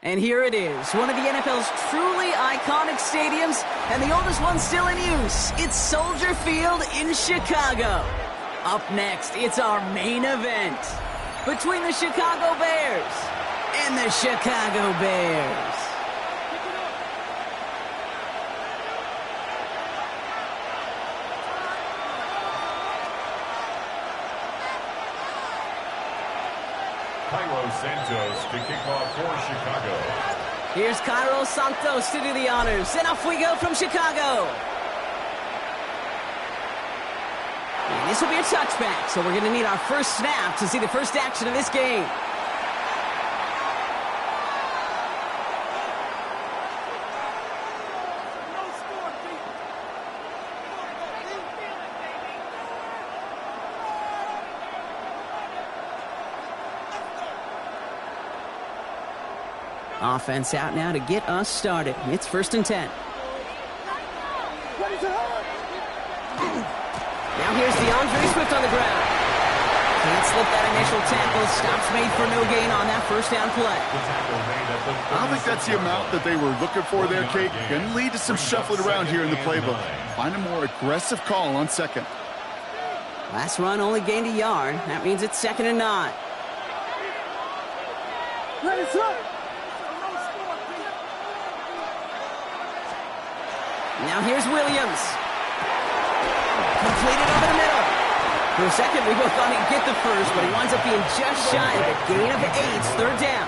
And here it is, one of the NFL's truly iconic stadiums, and the oldest one still in use. It's Soldier Field in Chicago. Up next, it's our main event between the Chicago Bears and the Chicago Bears. Santos to kick off for Chicago. Here's Cairo Santos to do the honors, and off we go from Chicago. And this will be a touchback, so we're going to need our first snap to see the first action of this game. Offense out now to get us started. It's 1st and 10. Now here's DeAndre Swift on the ground. Can't slip that initial tackle. Stops made for no gain on that first down play. I don't think that's the amount that they were looking for there, Kate. Going to lead to some shuffling around here in the playbook. Find a more aggressive call on second. Last run only gained a yard. That means it's 2nd and 9. Now here's Williams. Completed over the middle. For a second, we both thought he'd get the first, but he winds up being just shy of a gain of 8. 3rd down.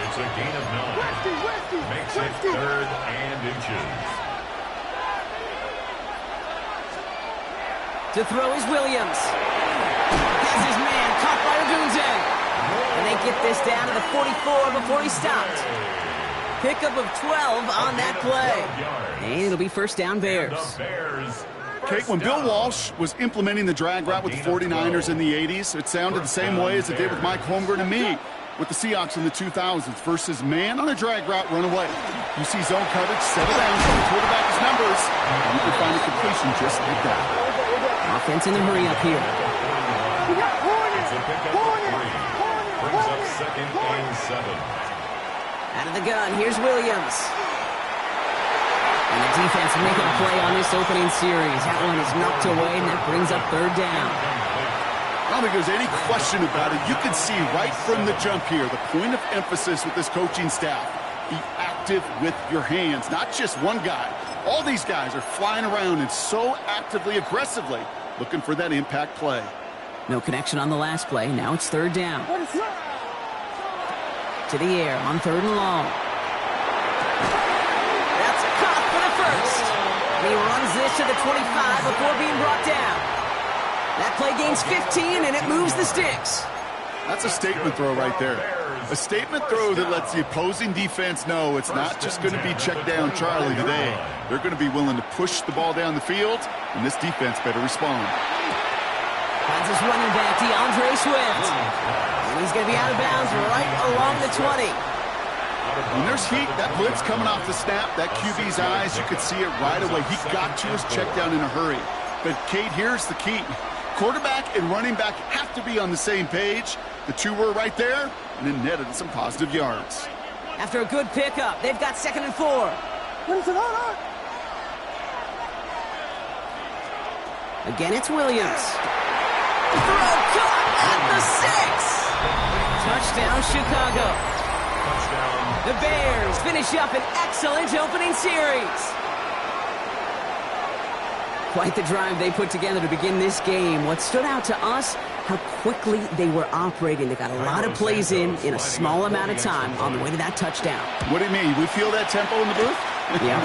It's a gain of 9. Makes it 3rd and inches. To throw is Williams. Has his man caught by Odunze. And they get this down to the 44 before he stopped. Pickup of 12 on that play. And it'll be 1st down Bears. Kate, when Bill Walsh was implementing the drag route with the 49ers in the 80s, it sounded the same way as it did with Mike Holmgren and me with the Seahawks in the 2000s versus man on a drag route, run away. You see zone coverage, settle down, so the quarterback is numbers, and you can find a completion just like that. Offense in the hurry up here. It's a pickup of 3. Brings up 2nd and 7. Out of the gun, here's Williams. And the defense making a play on this opening series. That one is knocked away, and that brings up 3rd down. I don't think there's any question about it. You can see right from the jump here, the point of emphasis with this coaching staff. Be active with your hands, not just one guy. All these guys are flying around and so actively, aggressively looking for that impact play. No connection on the last play. Now it's 3rd down. To the air on 3rd and long. That's caught for the first. And he runs this to the 25 before being brought down. That play gains 15, and it moves the sticks. That's a statement throw right there. A statement throw that lets the opposing defense know it's not just going to be check down Charlie today. They're going to be willing to push the ball down the field, and this defense better respond. Finds his running back, DeAndre Swift. And he's going to be out of bounds right along the 20. When there's heat, that blitz coming off the snap, that QB's eyes, you could see it right away. He got to his check down in a hurry. But, Kate, here's the key. Quarterback and running back have to be on the same page. The two were right there, and then netted some positive yards. After a good pickup, they've got 2nd and 4. Again, it's Williams. Throw caught at the 6. Touchdown, Chicago. Touchdown. The Bears finish up an excellent opening series. Quite the drive they put together to begin this game. What stood out to us, how quickly they were operating. They got a lot of plays in a small amount of time on the way to that touchdown. What do you mean? We feel that tempo in the booth? Yeah,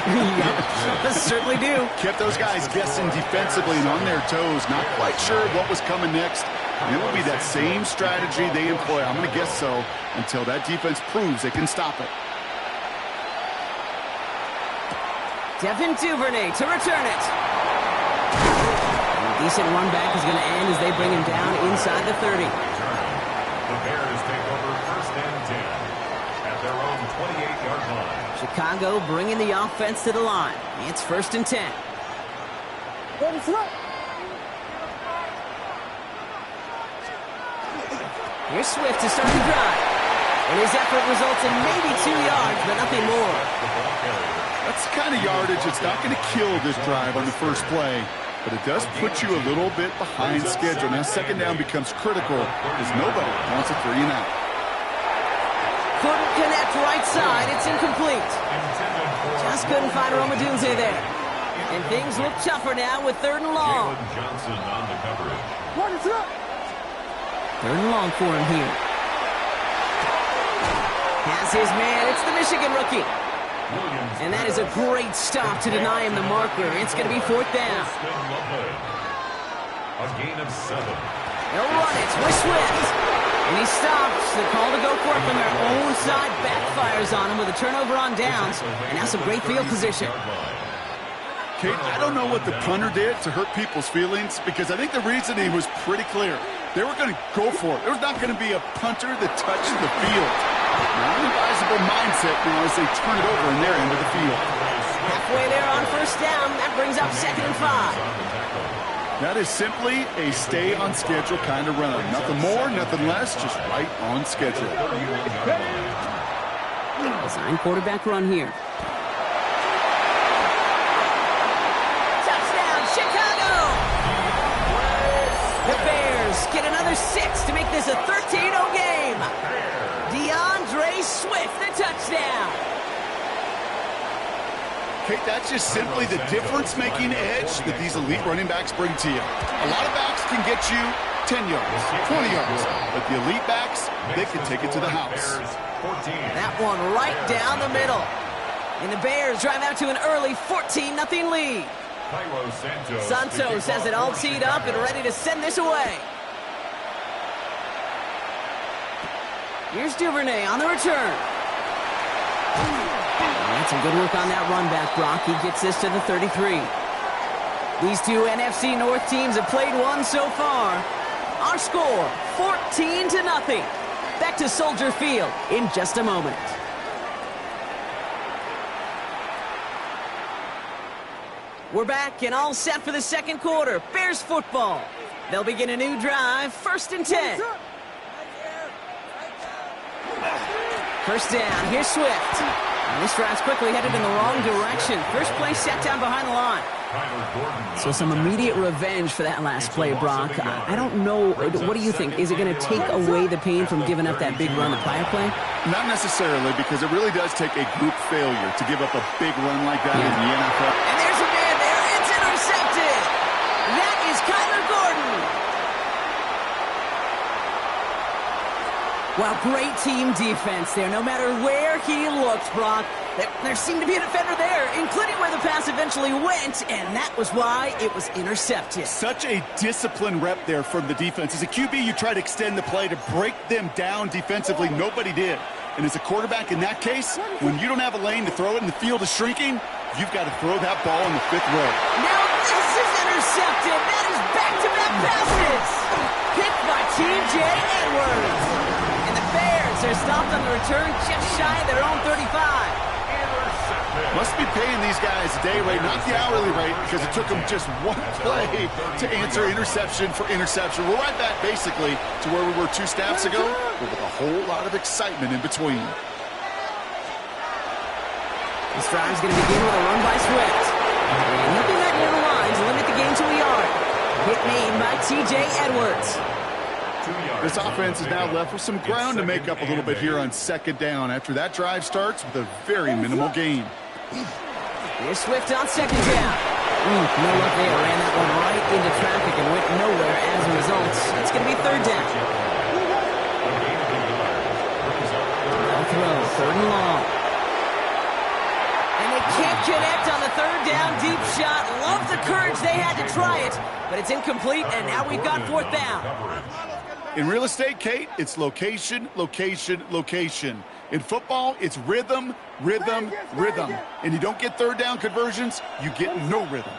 certainly do. Kept those guys guessing defensively and on their toes. Not quite sure what was coming next. And it will be that same strategy they employ. I'm going to guess so until that defense proves they can stop it. Devin Duvernay to return it. A decent run back is going to end as they bring him down inside the 30. The Bears take over 1st and 10 at their own 28-yard line. Chicago bringing the offense to the line. It's 1st and 10. Here's Swift to start the drive. And his effort results in maybe 2 yards, but nothing more. That's the kind of yardage that's not going to kill this drive on the first play, but it does put you a little bit behind schedule. Now second down becomes critical because nobody wants a 3-and-out. Couldn't connect right side. It's incomplete. Just couldn't find Romadunze there. And things look tougher now with 3rd and long. Johnson on the coverage. 3rd and long for him here. Has his man. It's the Michigan rookie. And that is a great stop to deny him the marker. It's going to be 4th down. A gain of 7. They'll run it with Swift. And he stops. The call to go for it from their own side backfires on him with a turnover on downs. And now some great field position. Kate, I don't know what the punter did to hurt people's feelings because I think the reasoning was pretty clear. They were going to go for it. There was not going to be a punter that touched the field. Now, an advisable mindset now as they turn it over in their end of the field. Halfway there on 1st down. That brings up 2nd and 5. That is simply a stay-on-schedule kind of run. Nothing more, nothing less, just right on schedule. Design quarterback run here. Touchdown, Chicago! The Bears get another 6 to make this a 13-0 game. DeAndre Swift, the touchdown. Kate, that's just simply the difference-making edge that these elite running backs bring to you. A lot of backs can get you 10 yards, 20 yards, but the elite backs, they can take it to the house. That one right down the middle. And the Bears drive out to an early 14-0 lead. Santos has it all teed up and ready to send this away. Here's Duvernay on the return. That's some good work on that run back, Brock. He gets this to the 33. These two NFC North teams have played one so far. Our score, 14-0. Back to Soldier Field in just a moment. We're back and all set for the second quarter. Bears football. They'll begin a new drive, 1st and 10. 1st down, here's Swift. And this drive's quickly headed in the wrong direction. First play set down behind the line. So some immediate revenge for that last play, Brock. I don't know. What do you think? Is it going to take away the pain from giving up that big run the prior play? Not necessarily, because it really does take a group failure to give up a big run like that in the NFL. And there's a man there. It's intercepted. That is Kyler Gordon. Well, great team defense there. No matter where he looked, Brock, there seemed to be a defender there, including where the pass eventually went, and that was why it was intercepted. Such a disciplined rep there from the defense. As a QB, you try to extend the play to break them down defensively. Nobody did. And as a quarterback in that case, when you don't have a lane to throw it and the field is shrinking, you've got to throw that ball in the 5th row. Now this is intercepted. That is back-to-back passes. Picked by T.J. Edwards. Bears are stopped on the return just shy of their own 35. Must be paying these guys a day rate, not the hourly rate, because it took them just one play to answer interception for interception. We're right back basically to where we were 2 snaps ago, but with a whole lot of excitement in between. This drive's going to begin with a run by Swift. And he'll be met near the line to limit the game to a yard. Hit made by T.J. Edwards. This offense is now left with some ground to make up a little bit here on 2nd down after that drive starts with a very minimal gain. Here's Swift on 2nd down. No luck there. Ran that one right into traffic and went nowhere as a result. It's going to be 3rd down. No throw. 3rd and long. And they can't connect on the 3rd down deep shot. Love the courage they had to try it, but it's incomplete, and now we've got 4th down. In real estate, Kate, it's location, location, location. In football, it's rhythm, rhythm, rhythm. And you don't get 3rd down conversions, you get no rhythm.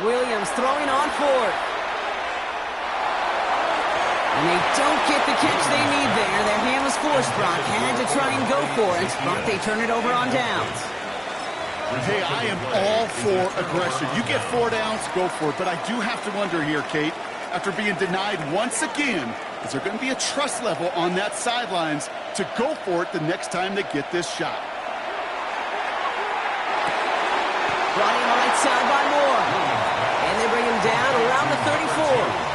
Williams throwing on 4th. And they don't get the catch they need there. Their hand was forced, Brock. Had to try and go for it, but they turn it over on downs. Hey, I am all for aggression. You get 4 downs, go for it. But I do have to wonder here, Kate, after being denied once again is there going to be a trust level on that sidelines to go for it the next time they get this shot? Brought in right side by Moore. And they bring him down around the 34.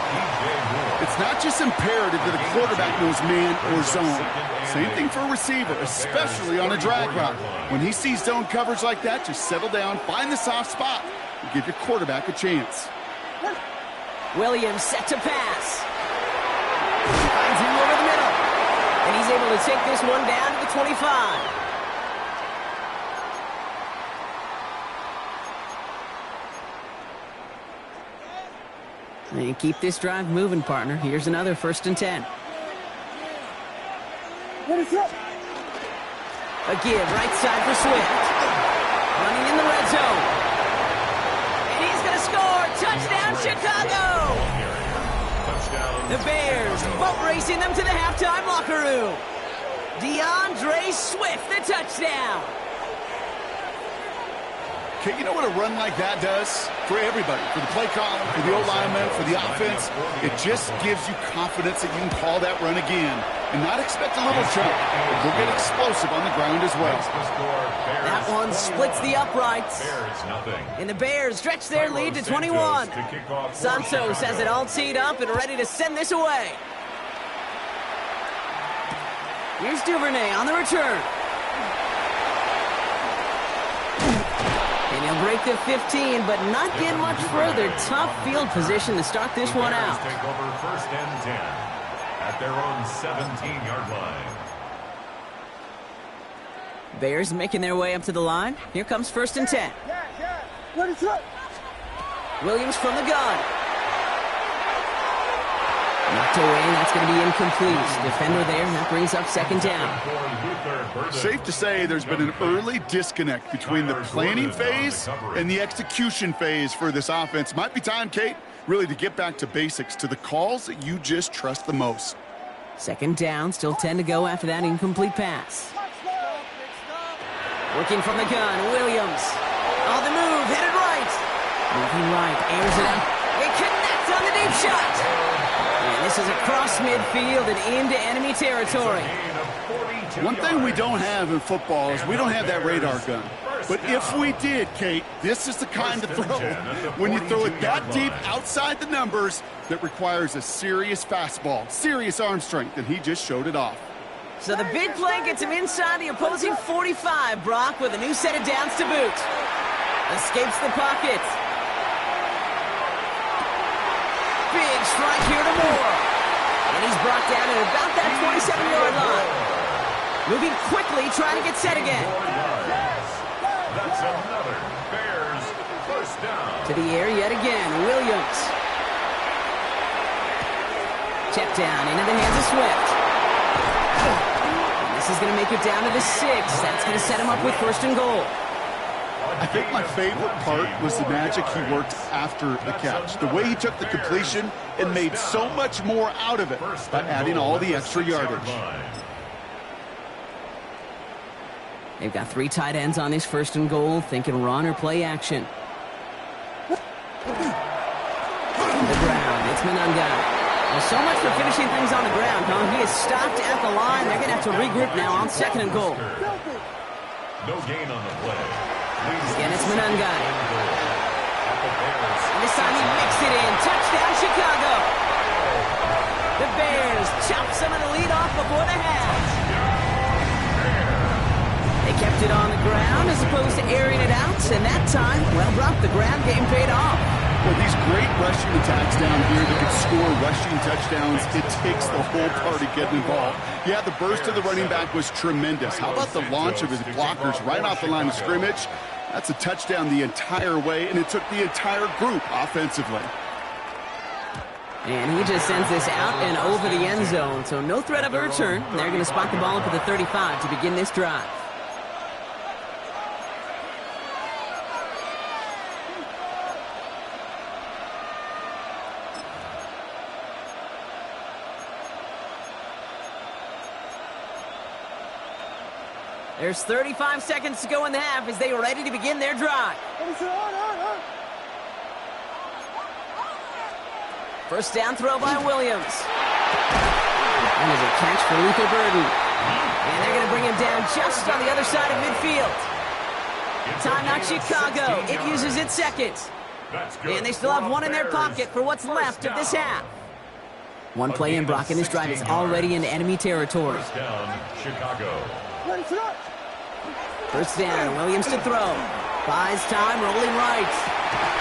It's not just imperative that a quarterback knows man or zone. Same thing for a receiver, especially on a drag route. When he sees zone coverage like that, just settle down, find the soft spot, and give your quarterback a chance. Williams set to pass. Finds him over the middle. And he's able to take this one down to the 25. And keep this drive moving, partner. Here's another 1st and 10. What is up? A give right side for Swift. Running in the red zone. And he's going to score. Touchdown, Chicago! The Bears boat racing them to the halftime locker room. DeAndre Swift, the touchdown. Okay, you know what a run like that does for everybody, for the play caller, for the O-lineman, for the offense? It just gives you confidence that you can call that run again and not expect a little chunk. We'll get explosive on the ground as well. That one splits the uprights. And the Bears stretch their lead to 21. Santos has it all teed up and ready to send this away. Here's Duvernay on the return. And he'll break the 15, but not get much further. Tough field position to start this one out. Take over 1st and 10 at their own 17-yard line. Bears making their way up to the line. Here comes 1st and 10. What is up? Williams from the gun. Knocked away, and that's going to be incomplete. Defender there, and that brings up 2nd down. Safe to say there's been an early disconnect between the planning phase and the execution phase for this offense. Might be time, Kate, really to get back to basics, to the calls that you just trust the most. 2nd down, still 10 to go after that incomplete pass. Working from the gun, Williams. On the move, headed right. Moving right, airs it out. It connects on the deep shot. And this is across midfield and into enemy territory. One thing we don't have in football is we don't have that radar gun. But if we did, Kate, this is the kind of throw, when you throw it that deep outside the numbers, that requires a serious fastball, serious arm strength, and he just showed it off. So the big play gets him inside the opposing 45, Brock, with a new set of downs to boot. Escapes the pocket. Big strike here to Moore. And he's brought down at about that 27-yard line. Moving quickly, trying to get set again. That's another Bears 1st down. To the air yet again, Williams. Check down into the hands of Swift. And this is going to make it down to the 6. That's going to set him up with 1st and goal. I think my favorite part was the magic he worked after the catch. The way he took the completion and made so much more out of it by adding all the extra yardage. They've got 3 tight ends on this 1st and goal, thinking run or play action. The ground, it's Manunga. Well, so much for finishing things on the ground, huh? He is stopped at the line. They're going to have to regroup now on 2nd and goal. No gain on the play. Again, it's Manunga. And this time he mixed it in. Touchdown, Chicago. The Bears chop some of the lead off before the half. They kept it on the ground as opposed to airing it out. And that time, well, Brock, the ground game paid off. Well, these great rushing attacks down here that can score rushing touchdowns, it takes the whole party getting involved. Yeah, the burst of the running back was tremendous. How about the launch of his blockers right off the line of scrimmage? That's a touchdown the entire way, and it took the entire group offensively. And he just sends this out and over the end zone, so no threat of a return. They're going to spot the ball up at the 35 to begin this drive. There's 35 seconds to go in the half as they are ready to begin their drive. 1st down throw by Williams. And there's a catch for lethal burden. And they're going to bring him down just on the other side of midfield. Timeout Chicago. It uses its second. And they still have one in their pocket for what's left of this half. One play in, Brock, and this drive is already into enemy territory. First down, Chicago. First down, Williams to throw. Buys time, rolling right.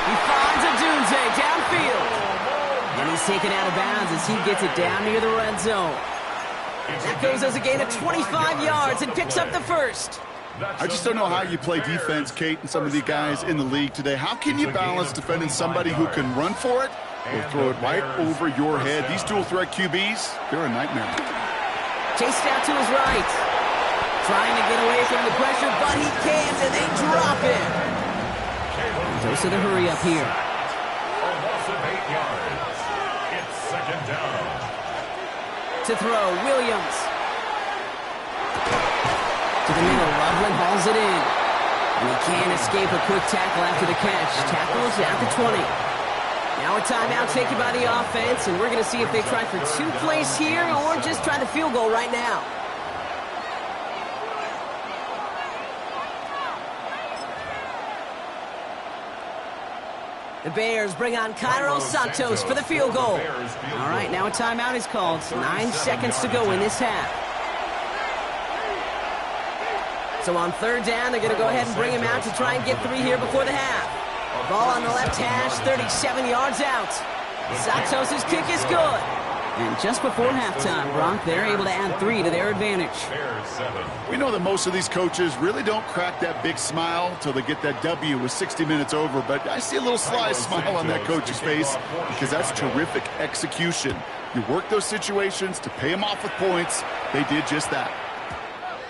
He finds a Dunze downfield. And he's taken out of bounds as he gets it down near the red zone. That goes as a gain of 25 yards and picks up the first. I just don't know how you play defense, Kate, and some of the guys in the league today. How can you balance defending somebody who can run for it or throw it right over your head? These dual-threat QBs, they're a nightmare. Chased out to his right. Trying to get away from the pressure, but he can't, and they drop him. Dose of the hurry up here. A loss of 8 yards. It's second down. To throw, Williams. To the middle, Loveland hauls it in. And he can't escape a quick tackle after the catch. Tackles at the 20. Now a timeout taken by the offense, and we're going to see if they try for 2 plays here or just try the field goal right now. The Bears bring on Cairo Santos for the field goal. All right, now a timeout is called. 9 seconds to go in this half. So on third down, they're going to go ahead and bring him out to try and get 3 here before the half. Ball on the left hash, 37 yards out. Santos' kick is good. And just before halftime, Brock, they're able to add 3 to their advantage. We know that most of these coaches really don't crack that big smile until they get that W with 60 minutes over, but I see a little sly smile on that coach's face because that's terrific execution. You work those situations to pay them off with points. They did just that.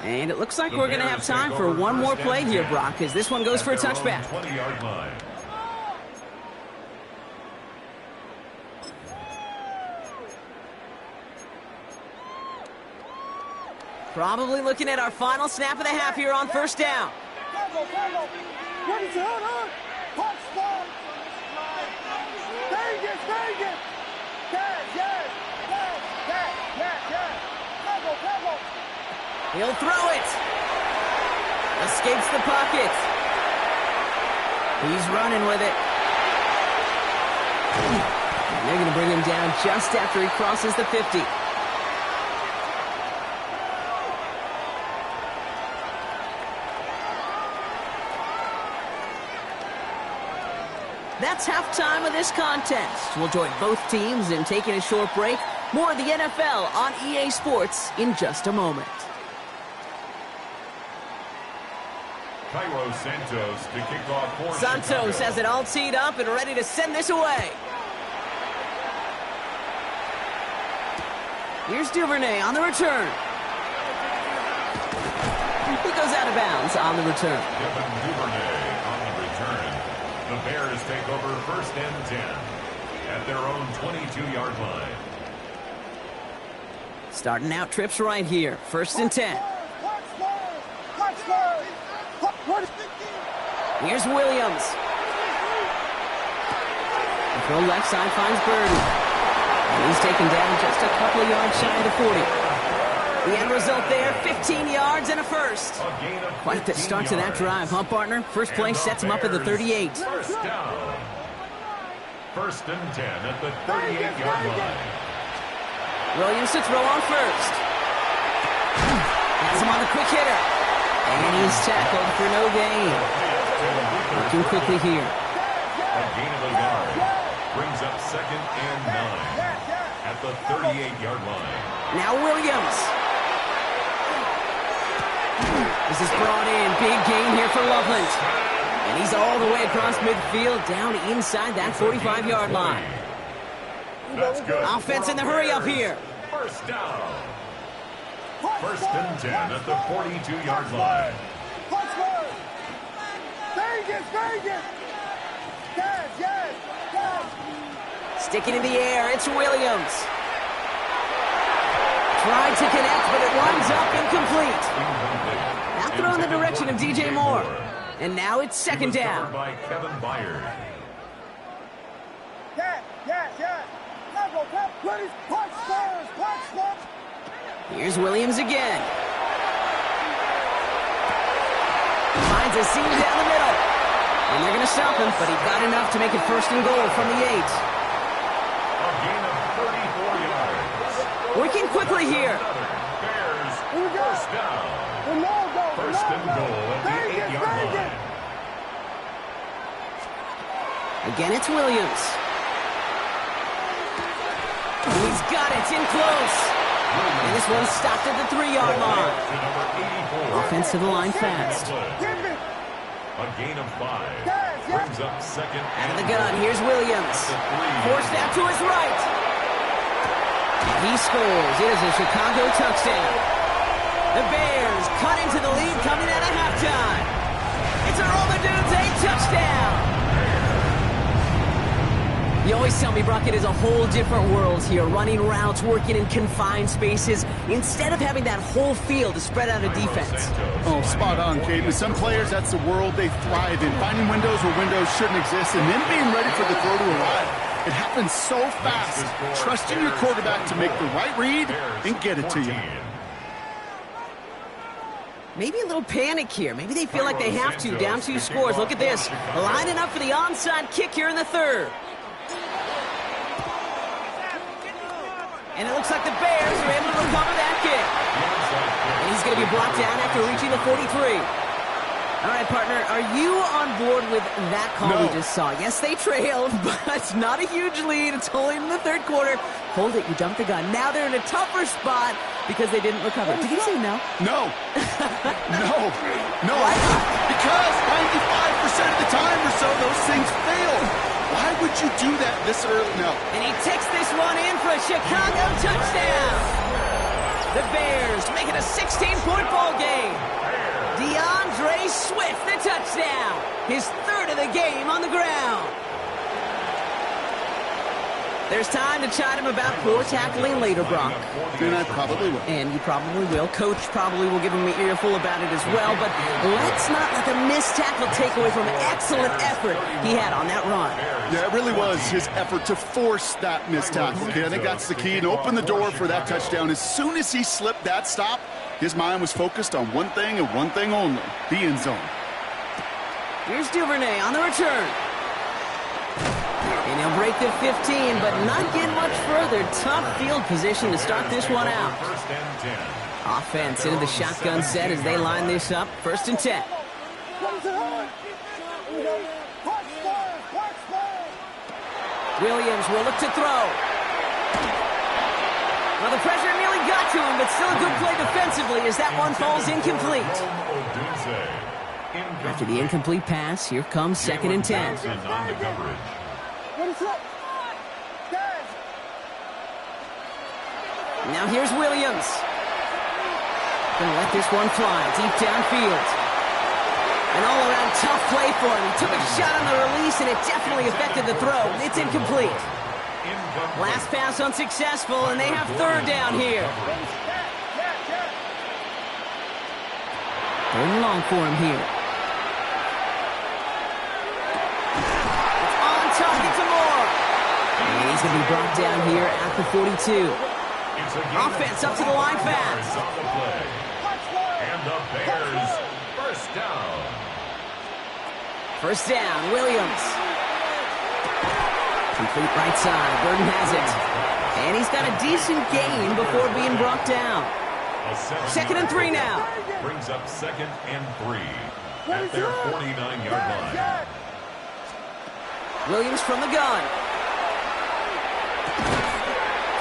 And it looks like we're going to have time for one more play here, Brock, as this one goes for a touchback. 20-yard line. Probably looking at our final snap of the half here on first down. He'll throw it. Escapes the pocket. He's running with it. And they're going to bring him down just after he crosses the 50. That's halftime of this contest. We'll join both teams in taking a short break. More of the NFL on EA Sports in just a moment. Cairo Santos to kick off for Santos has it all teed up and ready to send this away. Here's Duvernay on the return. He goes out of bounds on the return. Kevin Duvernay on the return. The Bears take over first and 10 at their own 22-yard line. Starting out trips right here. First and 10. Here's Williams. The throw left side finds Burden. And he's taken down just a couple of yards shy of the 40. The end result there, 15 yards and a first. Quite the start to that drive, huh, partner? First play sets him up at the 38. First down. First and 10 at the 38-yard line. Williams to throw on first. Has him on the quick hitter. And he's tackled for no gain. Working quickly here. A gain of a yard. Brings up second and 9 at the 38-yard line. Now Williams. This is brought in. Big gain here for Loveland. And he's all the way across midfield, down inside that 45-yard line. That's good. Offense in the hurry up here. First down. First and 10 at the 42-yard line. Sticking in the air, it's Williams. Tried to connect, but it winds up incomplete. Now throw in the direction of DJ Moore. And now it's second down. By Kevin Byard. Here's Williams again. Finds a seam down the middle. And they're going to stop him, but he got enough to make it 1st and goal from the 8. A gain of 34 yards. Working quickly here. Bears first down. First and goal at the 8-yard line. Again, it's Williams. He's got it. It's in close. And this one's stopped at the 3-yard line. Offensive line fast. A gain of 5. Brings up 2nd. Out of the gun. Here's Williams. Forced out to his right. And he scores. It is a Chicago touchdown. The Bears cut into the lead coming out of halftime. It's a Roman Dudes 8 touchdown. You always tell me, Brock, it is a whole different world here, running routes, working in confined spaces, instead of having that whole field to spread out a defense. Oh, spot on, Kate. With some players, that's the world they thrive in, finding windows where windows shouldn't exist, and then being ready for the throw to arrive. It happens so fast. Trusting your quarterback to make the right read and get it to you. Maybe a little panic here. Maybe they feel like they have to. Down 2 scores. Look at this. Lining up for the onside kick here in the 3rd. And it looks like the Bears are able to recover that kick. And he's going to be brought down after reaching the 43. All right, partner, are you on board with that call we just saw? Yes, they trailed, but not a huge lead. It's only in the 3rd quarter. Hold it, you dumped the gun. Now they're in a tougher spot because they didn't recover. Did you say no? No. No. Because 95% of the time or so, those things fail. Why would you do that this early? No. And he takes this one in for a Chicago touchdown. The Bears make it a 16-point ball game. DeAndre Swift, the touchdown. His 3rd of the game on the ground. There's time to chide him about poor tackling later, Brock. And I probably will. And you probably will. Coach probably will give him an earful about it as well. But let's not let the missed tackle take away from excellent effort he had on that run. Yeah, it really was his effort to force that missed tackle. Okay, I think that's the key, and open the door for that touchdown. As soon as he slipped that stop, his mind was focused on one thing and one thing only, the end zone. Here's Duvernay on the return. And he'll break the 15, but not get much further. Tough field position to start this one out. Offense into the shotgun set as they line this up. 1st and 10. Williams will look to throw. Well, the pressure nearly got to him, but still a good play defensively as that one falls incomplete. After the incomplete pass, here comes 2nd and 10. Now here's Williams. Gonna let this one fly deep downfield. An all-around tough play for him. He took a shot on the release, and it definitely affected the throw. It's incomplete. Last pass unsuccessful, and they have 3rd down here. 3rd and long for him here. It's on target to Moore. And he's going to be brought down here at the 42. Offense up to the line fast. And the Bears first down. 1st down, Williams. Complete right side. Burton has it. And he's got a decent gain before being brought down. 2nd and 3 now. Brings up 2nd and 3 at their 49-yard line. Williams from the gun.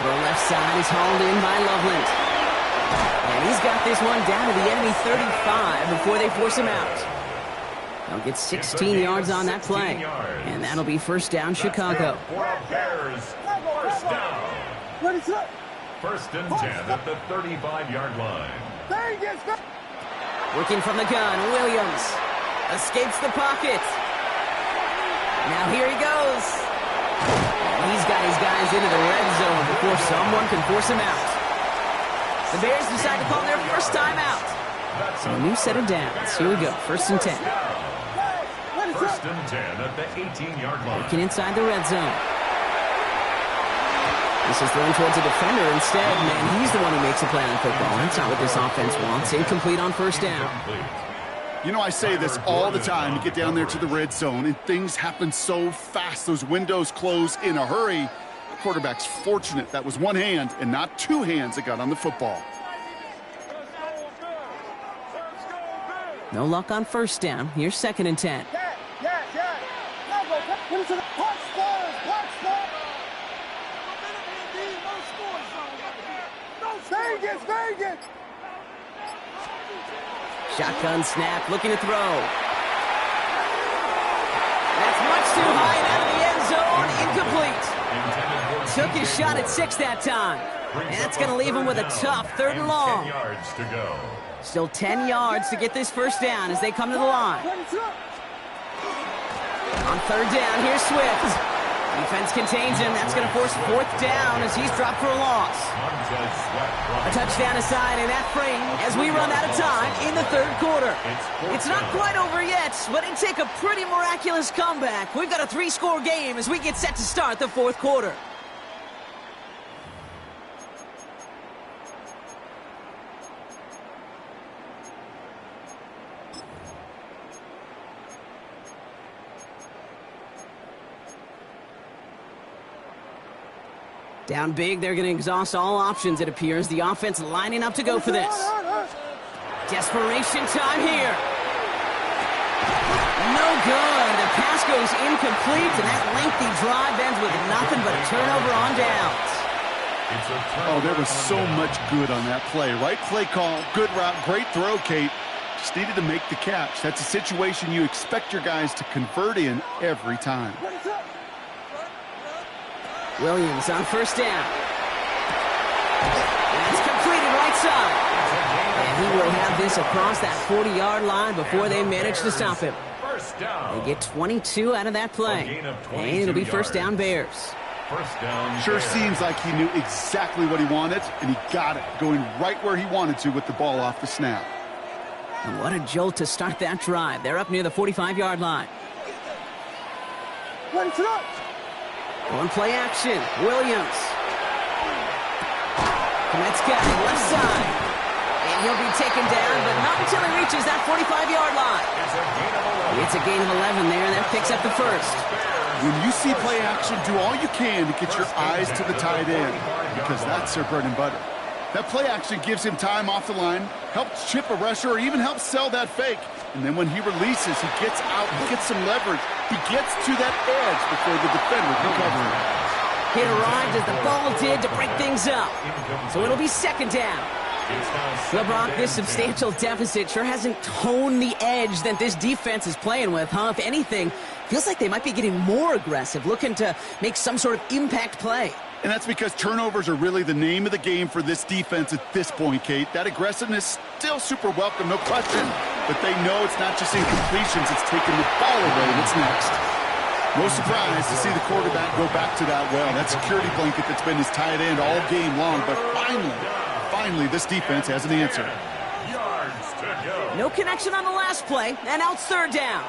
Throw left side is hauled in by Loveland. And he's got this one down to the enemy 35 before they force him out. They'll get 16 yards on that play. And that'll be 1st down, Chicago. Bears, 1st down. 1st and 10 at the 35-yard line. Working from the gun, Williams escapes the pocket. Now here he goes. And he's got his guys into the red zone before someone can force him out. The Bears decide to call their first time out. So a new set of downs. Here we go, 1st and 10. 1st and 10 at the 18-yard line. Working inside the red zone. This is thrown towards a defender instead. Man, he's the one who makes a play on football. That's not what this offense wants. Incomplete on first down. You know, I say this all the time. You get down there to the red zone, and things happen so fast. Those windows close in a hurry. The quarterback's fortunate that was one hand and not two hands that got on the football. No luck on first down. Here's 2nd and 10. Vegas! Shotgun snap, looking to throw. That's much too high and out of the end zone. Incomplete. Took his shot at 6 that time. And that's going to leave him with a tough 3rd and long. Still 10 yards to get this first down as they come to the line. On 3rd down, here's Swift. Defense contains him. That's going to force 4th down as he's dropped for a loss. A touchdown aside in that frame as we run out of time in the 3rd quarter. It's not quite over yet, but it'd take a pretty miraculous comeback. We've got a 3-score game as we get set to start the 4th quarter. Down big, they're going to exhaust all options, it appears. The offense lining up to go for this. Desperation time here. No good. The pass goes incomplete, and that lengthy drive ends with nothing but a turnover on downs. Oh, there was so much good on that play. Right play call, good route, great throw, Kate. Just needed to make the catch. That's a situation you expect your guys to convert in every time. Williams on first down. That's completed right side. And he will have this across that 40-yard line before they manage to stop him. They get 22 out of that play. And it'll be first down Bears. Sure seems like he knew exactly what he wanted, and he got it, going right where he wanted to with the ball off the snap. And what a jolt to start that drive. They're up near the 45-yard line. On play action, Williams. Let's go, left side. And he'll be taken down, but not until he reaches that 45-yard line. It's a gain of 11 there, and that picks up the first. When you see play action, do all you can to get your eyes to the tight end, because that's their bread and butter. That play action gives him time off the line, helps chip a rusher, or even helps sell that fake. And then when he releases, he gets out, he gets some leverage. He gets to that edge before the defender can cover him. It arrived as the ball did to break things up. So it'll be 2nd down. Well, Brock, this substantial deficit sure hasn't toned the edge that this defense is playing with, huh? If anything, feels like they might be getting more aggressive, looking to make some sort of impact play. And that's because turnovers are really the name of the game for this defense at this point, Kate. That aggressiveness still super welcome, no question. But they know it's not just incompletions, it's taking the ball away that's next. No surprise to see the quarterback go back to that well. That security blanket that's been his tight end all game long. But finally, this defense has an answer. No connection on the last play, and now it's 3rd down.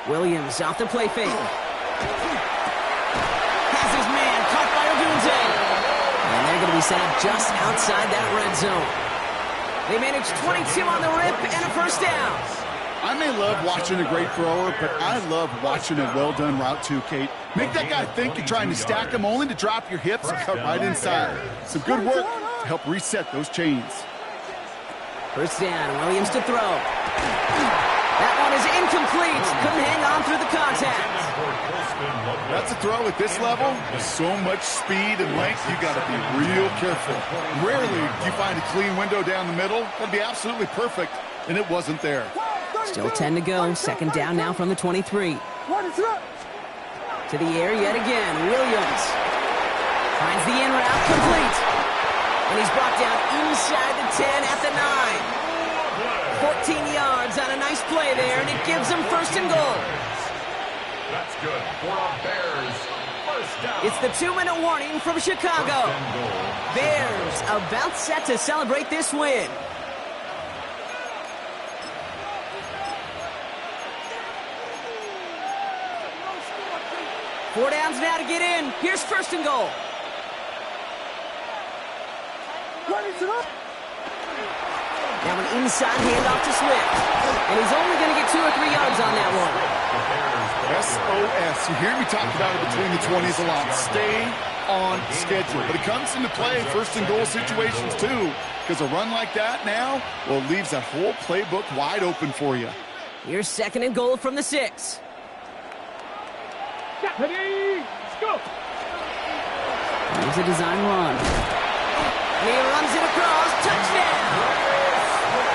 Williams off the play fake. Has his man caught by Odunze. And they're going to be set up just outside that red zone. They managed 22 on the rip and a first down. I may love watching a great thrower, but I love watching a well-done route too, Kate. Make that guy think you're trying to stack him only to drop your hips and cut right inside. Some good work to help reset those chains. First down, Williams to throw. That one is incomplete. Couldn't hang on through the contact. That's a throw at this level. With so much speed and length, you got to be real careful. Rarely do you find a clean window down the middle. That'd be absolutely perfect, and it wasn't there. Still 10 to go. 2nd down now from the 23. To the air yet again. Williams finds the in route complete. And he's brought down inside the 10 at the 9. 14 yards on a nice play there, and it gives them 1st and goal. That's good for a Bears first down. It's the 2-minute warning from Chicago. Bears about set to celebrate this win. 4 downs now to get in. Here's first and goal. Now an inside handoff to Swift. And he's only going to get 2 or 3 yards on that one. SOS. You hear me talk about it between the 20s a lot. Stay on schedule. But it comes into play first and goal situations too. Because a run like that now, well, leaves that whole playbook wide open for you. Here's second and goal from the 6. Let's go. Here's a design run. And he runs it across. Touchdown!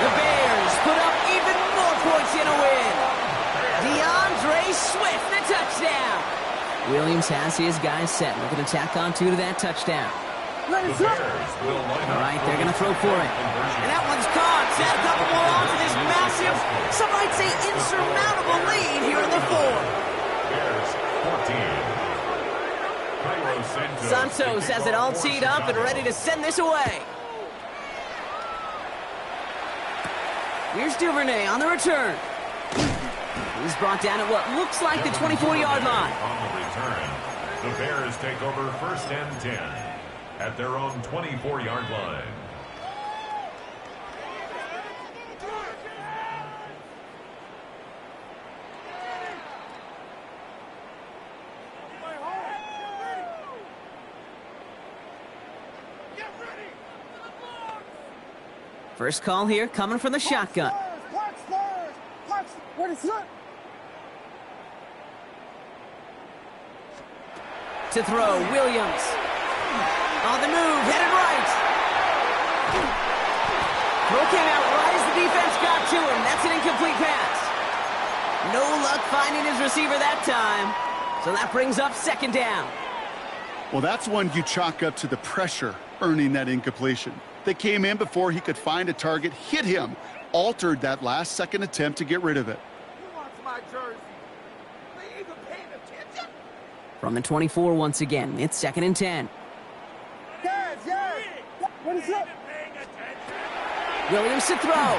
The Bears put up even more points in a win. DeAndre Swift, the touchdown. Williams has his guys set. Looking to tack on 2 to that touchdown. The Bears will line up. All right, they're going to throw for it. And that one's caught. Set a couple more on to this massive, some might say insurmountable lead here in the 4th. Bears 14. Santos has it all teed up and ready to send this away. Here's Duvernay on the return. He's brought down at what looks like the 24-yard line. On the return, the Bears take over first and 10 at their own 24-yard line. First call here coming from the shotgun. What is that? To throw, Williams. On the move, headed right. Throw came out right as the defense got to him. That's an incomplete pass. No luck finding his receiver that time. So that brings up second down. Well, that's one you chalk up to the pressure earning that incompletion. They came in before he could find a target, hit him, altered that last-second attempt to get rid of it. Who wants my jersey? They even paying attention? From the 24 once again, it's second and 10. Yes. What is that? Williams to throw.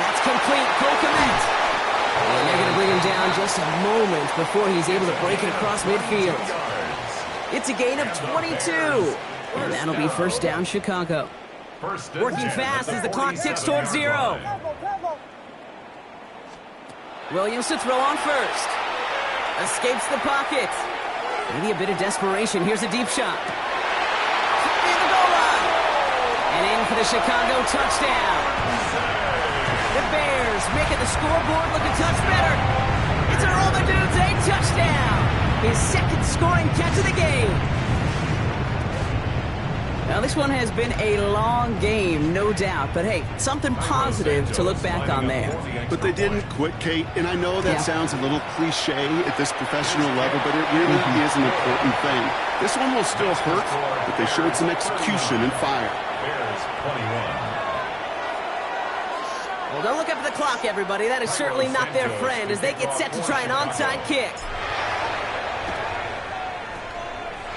That's complete. Cole Kmet. And they're going to bring him down just a moment before he's able to break it across midfield. It's a gain of 22. And that'll be first down, Chicago. Working fast as the clock ticks towards 0. Williams to throw on first. Escapes the pocket. Maybe a bit of desperation. Here's a deep shot. In the goal line. And in for the Chicago touchdown. The Bears making the scoreboard look a touch better. It's a roll the dudes, a touchdown. His second scoring catch of the game. Now, this one has been a long game, no doubt. But, hey, something positive to look back on there. But they didn't quit, Kate. And I know that sounds a little cliche at this professional level, but it really is an important thing. This one will still hurt, but they showed some execution and fire. Bears 21. Well, don't look up at the clock, everybody. That is certainly not their friend as they get set to try an onside kick.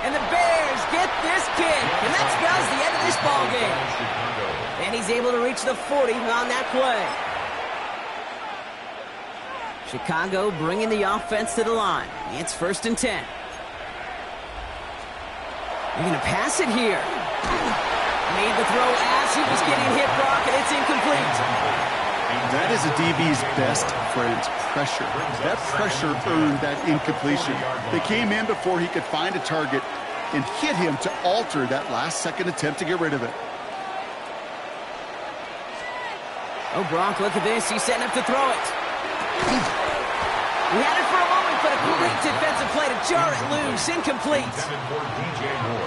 And the Bears get this kick, and that spells the end of this ball game. And he's able to reach the 40 on that play. Chicago bringing the offense to the line. It's first and 10. They're going to pass it here. Made the throw as he was getting hit, Brock, and it's incomplete. That is a DB's best friend, pressure. That pressure earned that incompletion. They came in before he could find a target and hit him to alter that last-second attempt to get rid of it. Oh, Brock, look at this. He's setting up to throw it. He had it for a moment, but a great defensive play to jar it loose. Incomplete.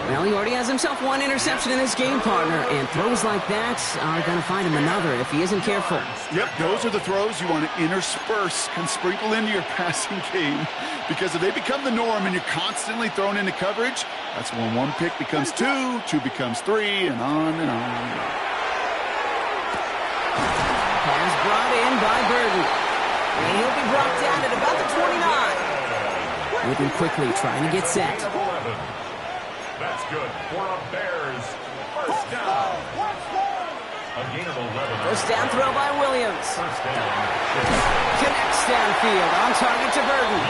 Well, he already has himself one interception in this game, partner, and throws like that are going to find him another if he isn't careful. Yep, those are the throws you want to intersperse and sprinkle into your passing game, because if they become the norm and you're constantly thrown into coverage, that's when one pick becomes two, two becomes three, and on and on and on. Pass brought in by Burton. And he'll be brought down at about the 29. Moving quickly, trying to get set. That's good for a Bears first down. A gain of 11. First down throw by Williams. First down. Connects downfield, on target to Burton.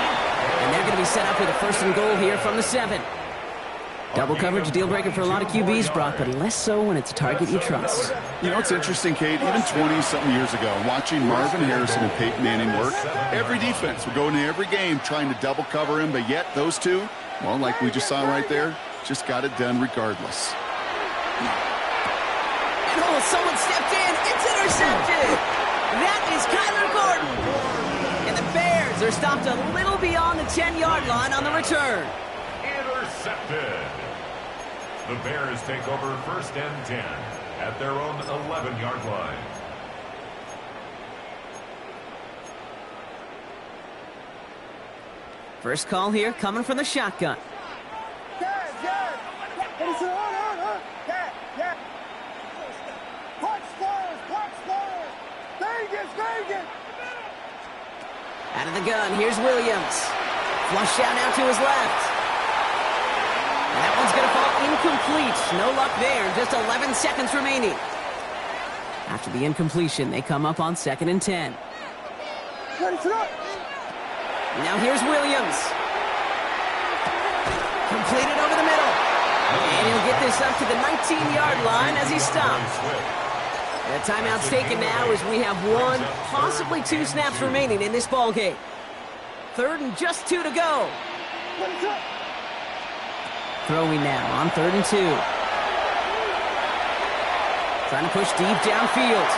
And they're going to be set up with a first and goal here from the 7. Double coverage, deal breaker for a lot of QBs, Brock, but less so when it's a target you trust. You know, it's interesting, Kate, even 20-something years ago, watching Marvin Harrison and Peyton Manning work, every defense would go into every game trying to double cover him, but yet those two, well, like we just saw right there, just got it done regardless. And oh, someone stepped in. It's intercepted. That is Kyler Gordon. And the Bears are stopped a little beyond the 10-yard line on the return. Intercepted. The Bears take over first and 10 at their own 11-yard line. First call here coming from the shotgun. Out of the gun, here's Williams. Flush out now to his left. And that one's going to fall incomplete. No luck there. Just 11 seconds remaining. After the incompletion, they come up on 2nd and 10. Now here's Williams. Completed over the middle. And he'll get this up to the 19-yard line as he stops. The timeout's taken now as we have 1, possibly 2 snaps remaining in this ball game. 3rd and just 2 to go. Throwing now on 3rd and 2. Trying to push deep downfield.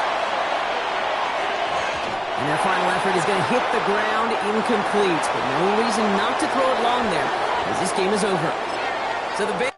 And their final effort is going to hit the ground incomplete. But no reason not to throw it long there, as this game is over. So the